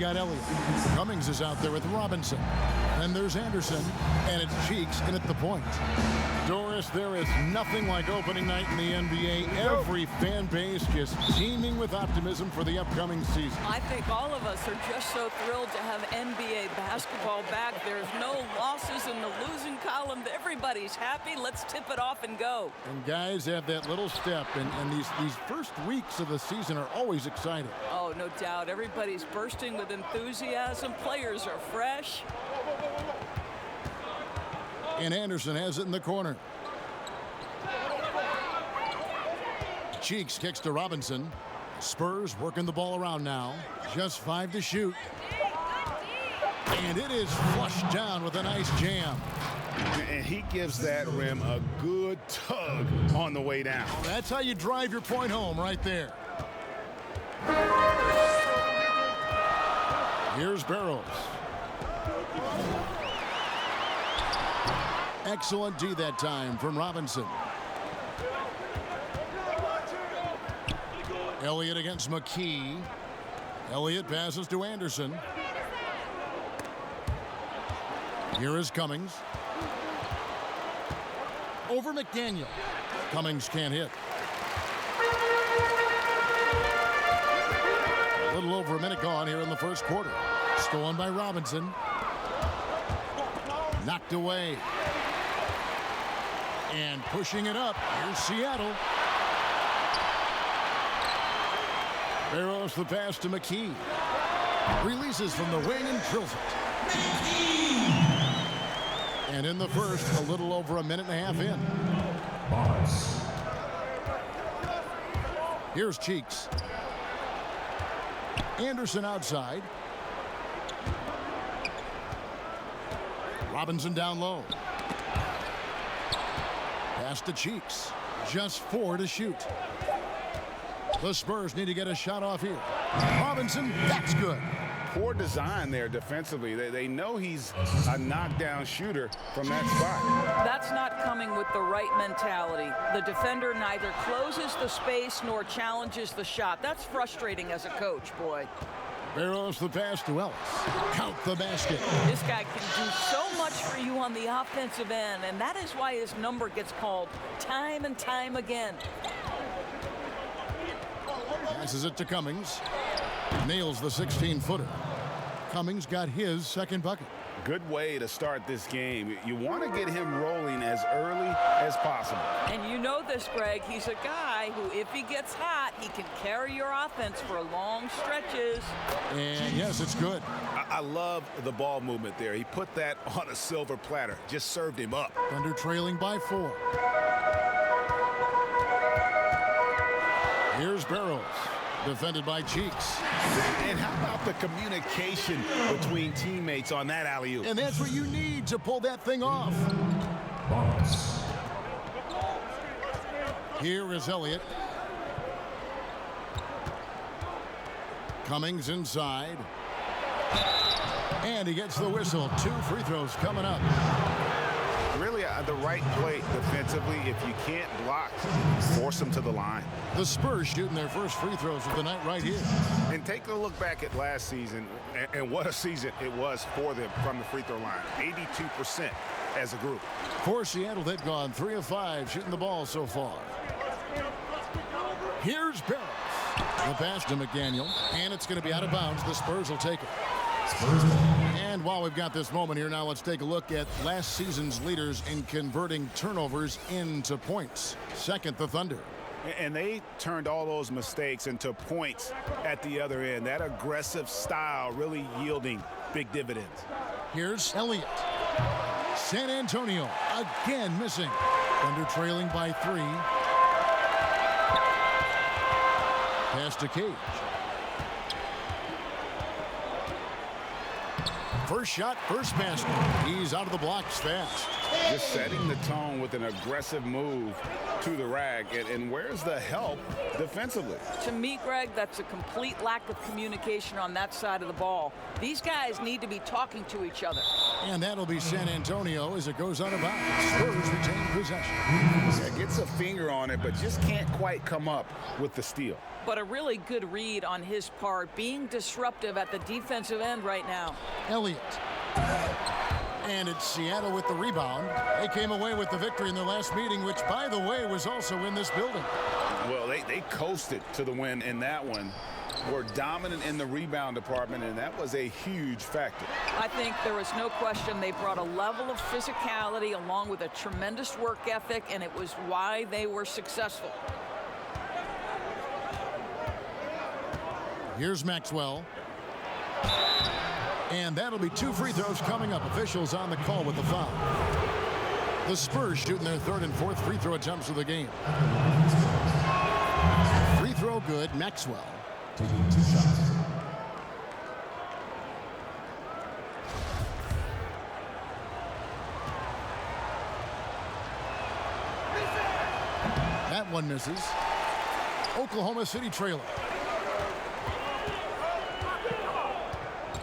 got Elliott. Cummings is out there with Robinson. Then there's Anderson, and it's Cheeks in at the point. Doris, there is nothing like opening night in the NBA. Every fan base just teeming with optimism for the upcoming season. I think all of us are just so thrilled to have NBA basketball back. There's no losses in the losing column. Everybody's happy. Let's tip it off and go. And guys have that little step, and these first weeks of the season are always exciting. Oh, no doubt. Everybody's bursting with enthusiasm. Players are fresh. And Anderson has it in the corner. Cheeks kicks to Robinson. Spurs working the ball around now. Just 5 to shoot. And it is flushed down with a nice jam. And he gives that rim a good tug on the way down. That's how you drive your point home right there. Here's Barrows. Excellent D that time from Robinson. Elliott against McKee. Elliott passes to Anderson. Here is Cummings. Over McDaniel. Cummings can't hit. A little over a minute gone here in the first quarter. Stolen by Robinson. Knocked away. And pushing it up. Here's Seattle. Barrows the pass to McKee. Releases from the wing and drills it. And in the first, a little over a minute and a half in. Here's Cheeks. Anderson outside. Robinson down low. Pass to Cheeks. Just 4 to shoot. The Spurs need to get a shot off here. Robinson, that's good. Poor design there defensively. They know he's a knockdown shooter from that spot. That's not coming with the right mentality. The defender neither closes the space nor challenges the shot. That's frustrating as a coach, boy. Barrows the pass to Ellis. Count the basket. This guy can do so much for you on the offensive end, and that is why his number gets called time and time again. Passes it to Cummings. Nails the 16-footer. Cummings got his second bucket. Good way to start this game. You want to get him rolling as early as possible. And you know this, Greg. He's a guy who, if he gets hot, he can carry your offense for long stretches. And yes, it's good. I love the ball movement there. He put that on a silver platter. Just served him up. Thunder trailing by 4. Here's Barrows. Defended by Cheeks. And how about the communication between teammates on that alley-oop? And that's what you need to pull that thing off. Here is Elliott. Cummings inside. And he gets the whistle. 2 free throws coming up. Really the right play defensively. If you can't block, force them to the line. The Spurs shooting their first free throws of the night right here. And take a look back at last season, and what a season it was for them from the free throw line. 82% as a group. For Seattle, they've gone 3 of 5 shooting the ball so far. Here's Barrows. The pass to McDaniel, and it's going to be out of bounds. The Spurs will take it. And while we've got this moment here, now let's take a look at last season's leaders in converting turnovers into points. Second, the Thunder. And they turned all those mistakes into points at the other end. That aggressive style really yielding big dividends. Here's Elliott. San Antonio again missing. Thunder trailing by 3. Pass to Cage. First shot, first basket. He's out of the blocks fast. Just setting the tone with an aggressive move to the rack. And where's the help defensively? To me, Greg, that's a complete lack of communication on that side of the ball. These guys need to be talking to each other. And that'll be San Antonio as it goes out of bounds. Spurs retain possession. Yeah, gets a finger on it, but just can't quite come up with the steal. But a really good read on his part, being disruptive at the defensive end right now. Elliott. And it's Seattle with the rebound. They came away with the victory in their last meeting, which, by the way, was also in this building. Well, they coasted to the win in that one. Were dominant in the rebound department, and that was a huge factor. I think there was no question they brought a level of physicality along with a tremendous work ethic, and it was why they were successful. Here's Maxwell. And that'll be 2 free throws coming up. Officials on the call with the foul. The Spurs shooting their 3rd and 4th free throw attempts of the game. Free throw good, Maxwell. Taking 2 shots. That one misses. Oklahoma City trailer.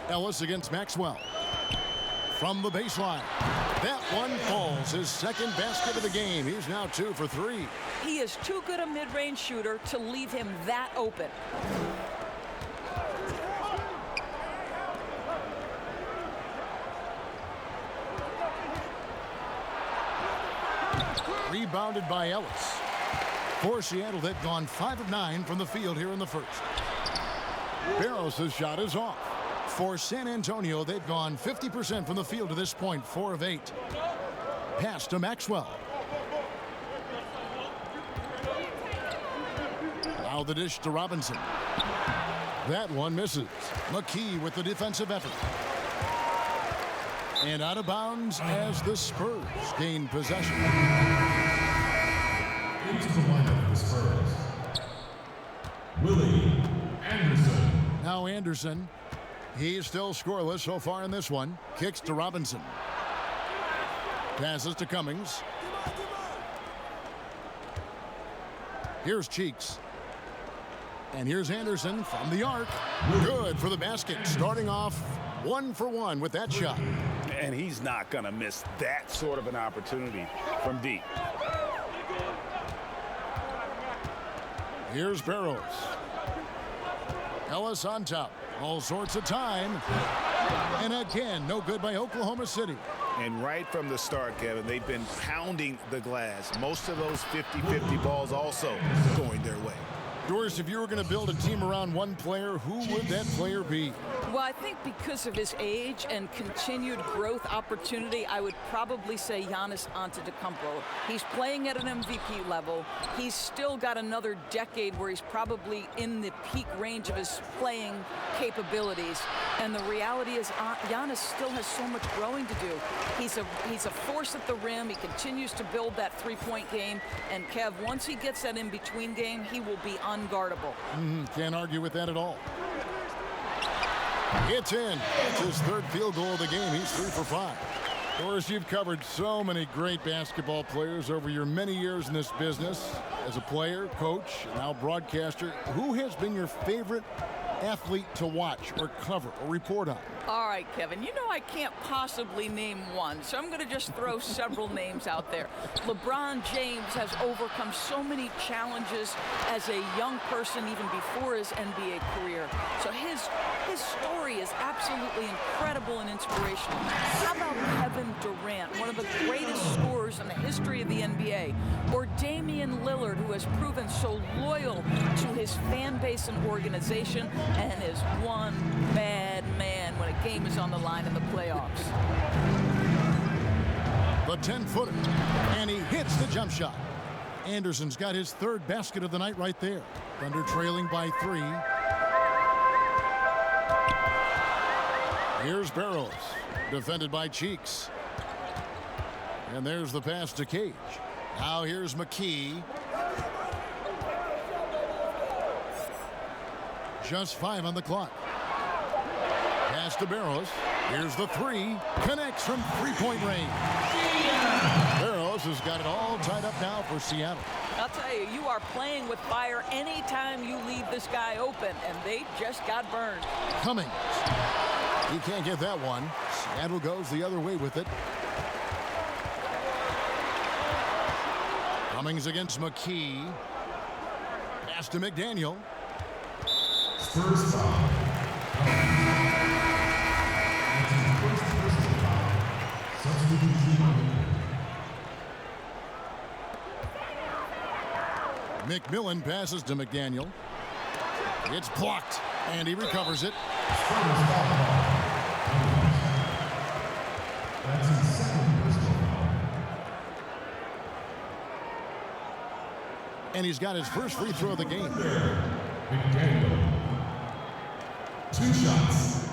Ellis against Maxwell. From the baseline. That one falls. His 2nd basket of the game. He's now 2 for 3. He is too good a mid-range shooter to leave him that open. Rebounded by Ellis. For Seattle, they've gone 5 of 9 from the field here in the first. Barros' shot is off. For San Antonio, they've gone 50% from the field to this point, 4 of 8. Pass to Maxwell. Now the dish to Robinson. That one misses. McKee with the defensive effort. And out of bounds as the Spurs gain possession. Into the lineup of the Spurs. Willie Anderson. Now Anderson. He's still scoreless so far in this one. Kicks to Robinson. Passes to Cummings. Here's Cheeks. And here's Anderson from the arc. Good for the basket. Starting off 1 for 1 with that shot. And he's not going to miss that sort of an opportunity from deep. Here's Barros. Ellis on top. All sorts of time. And again, no good by Oklahoma City. And right from the start, Kevin, they've been pounding the glass. Most of those 50-50 balls also going their way. Doris, if you were going to build a team around one player, who would that player be? Well, I think because of his age and continued growth opportunity, I would probably say Giannis Antetokounmpo. He's playing at an MVP level. He's still got another decade where he's probably in the peak range of his playing capabilities. And the reality is Giannis still has so much growing to do. He's a force at the rim. He continues to build that three-point game. And Kev, once he gets that in-between game, he will be unguardable. Can't argue with that at all. It's in. It's his 3rd field goal of the game. He's 3 for 5. Doris, you've covered so many great basketball players over your many years in this business. As a player, coach, and now broadcaster, who has been your favorite athlete to watch or cover or report on? All right, Kevin, you know I can't possibly name one, so I'm going to just throw several names out there. LeBron James has overcome so many challenges as a young person even before his NBA career. So his story is absolutely incredible and inspirational. How about Kevin Durant, one of the greatest scorers in the history of the NBA? Or Damian Lillard, who has proven so loyal to his fan base and organization and is one bad man when a game is on the line in the playoffs. The 10-footer, and he hits the jump shot. Anderson's got his 3rd basket of the night right there. Thunder trailing by 3. Here's Barros, defended by Cheeks. And there's the pass to Cage. Now here's McKee. Just 5 on the clock. Pass to Barros. Here's the 3. Connects from 3-point range. Barros has got it all tied up now for Seattle. I'll tell you, you are playing with fire anytime you leave this guy open, and they just got burned. Cummings. He can't get that one. Adel goes the other way with it. Cummings against McKee. Pass to McDaniel. Spurs foul. First personal foul. Substitution on McMillan passes to McDaniel. It's blocked, and he recovers it. Spurs foul. That's his second personal foul. And he's got his first free throw of the game. McDaniel. 2 shots.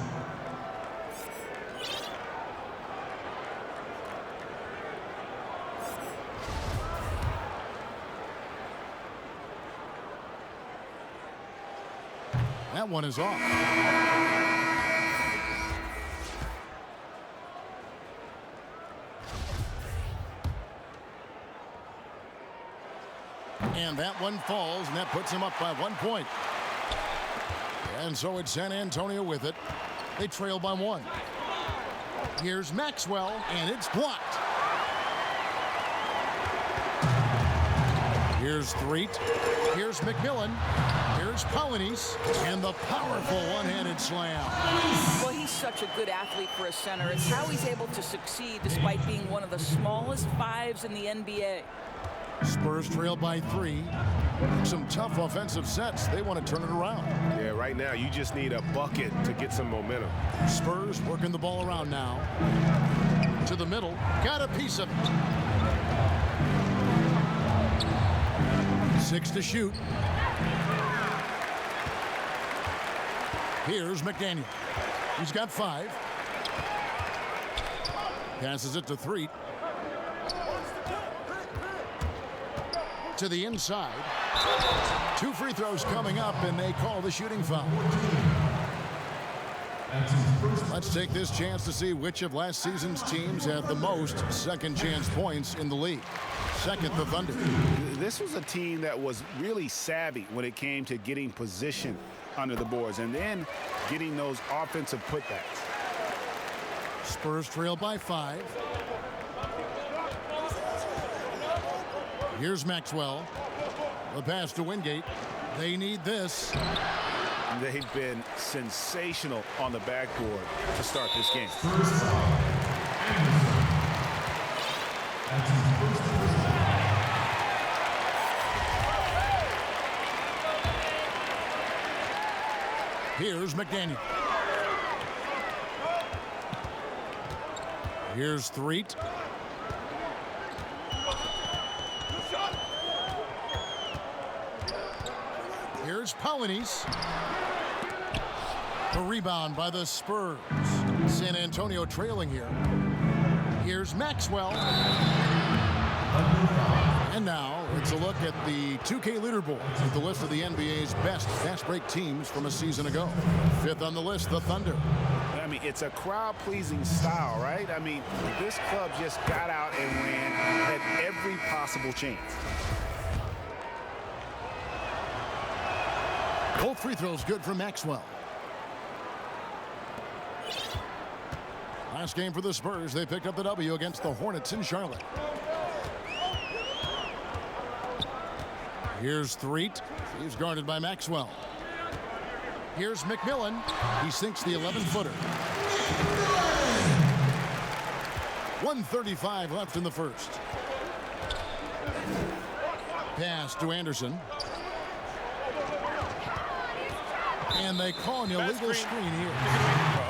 That one is off. And that one falls, and that puts him up by 1 point. And so it's San Antonio with it. They trail by 1. Here's Maxwell, and it's blocked. Here's Threet. Here's McMillan. Here's Polynice. And the powerful one-handed slam. Well, he's such a good athlete for a center. It's how he's able to succeed despite being one of the smallest 5s in the NBA. Spurs trail by 3. Some tough offensive sets. They want to turn it around. Yeah, right now you just need a bucket to get some momentum. Spurs working the ball around now. To the middle. Got a piece of it. 6 to shoot. Here's McDaniel. He's got 5. Passes it to Threet. To the inside. 2 free throws coming up, and they call the shooting foul. Let's take this chance to see which of last season's teams had the most second chance points in the league. Second, the Thunder. This was a team that was really savvy when it came to getting position under the boards and then getting those offensive putbacks. Spurs trail by 5. Here's Maxwell. The pass to Wingate. They need this. They've been sensational on the backboard to start this game. Spurs foul. That's his first personal foul. Here's McDaniel. Here's Threet. Here's Polynice. The rebound by the Spurs. San Antonio trailing here. Here's Maxwell. And now it's a look at the 2K leaderboard with the list of the NBA's best fast break teams from a season ago. 5th on the list, the Thunder. I mean, it's a crowd-pleasing style, right? I mean, this club just got out and ran at every possible chance. Both free throws good for Maxwell. Last game for the Spurs, they picked up the W against the Hornets in Charlotte. Here's Threet. He's guarded by Maxwell. Here's McMillan. He sinks the 11-footer. 1:35 left in the first. Pass to Anderson. And they call an illegal screen here.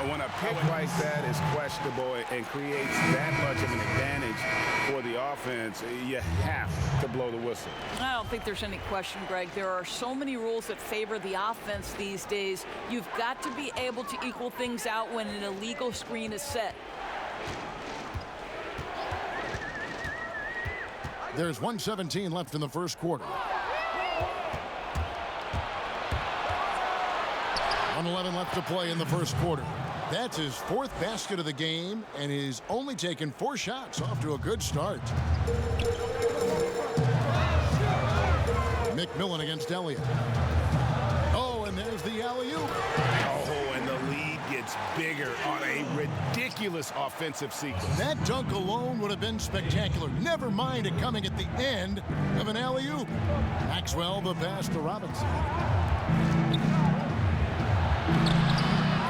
When a pick like that is questionable and creates that much of an advantage for the offense, you have to blow the whistle. I don't think there's any question, Greg. There are so many rules that favor the offense these days. You've got to be able to equal things out when an illegal screen is set. There's 1:17 left in the first quarter. 1:11 left to play in the first quarter. That's his 4th basket of the game, and he's only taken 4 shots. Off to a good start. McMillan against Elliott. Oh, and there's the alley-oop. Oh, and the lead you gets bigger on a ridiculous offensive sequence. That dunk alone would have been spectacular. Never mind it coming at the end of an alley-oop. Maxwell the pass to Robinson.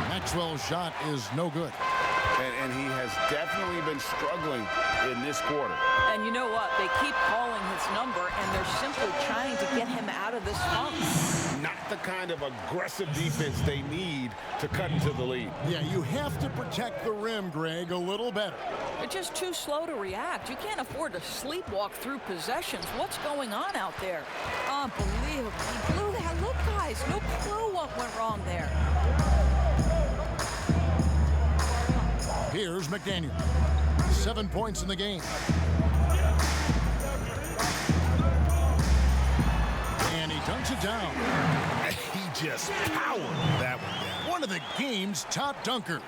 Maxwell's shot is no good. And he has definitely been struggling in this quarter. And you know what? They keep calling his number, and they're simply trying to get him out of this funk. Not the kind of aggressive defense they need to cut into the lead. Yeah, you have to protect the rim, Greg, a little better. They're just too slow to react. You can't afford to sleepwalk through possessions. What's going on out there? Unbelievable. He blew that. Look, guys, no clue what went wrong there. Here's McDaniel. 7 points in the game. And he dunks it down. He just powered that one down. One of the game's top dunkers.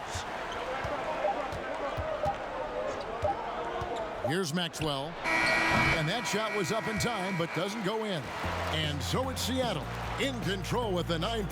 Here's Maxwell. And that shot was up in time, but doesn't go in. And so it's Seattle in control with the 9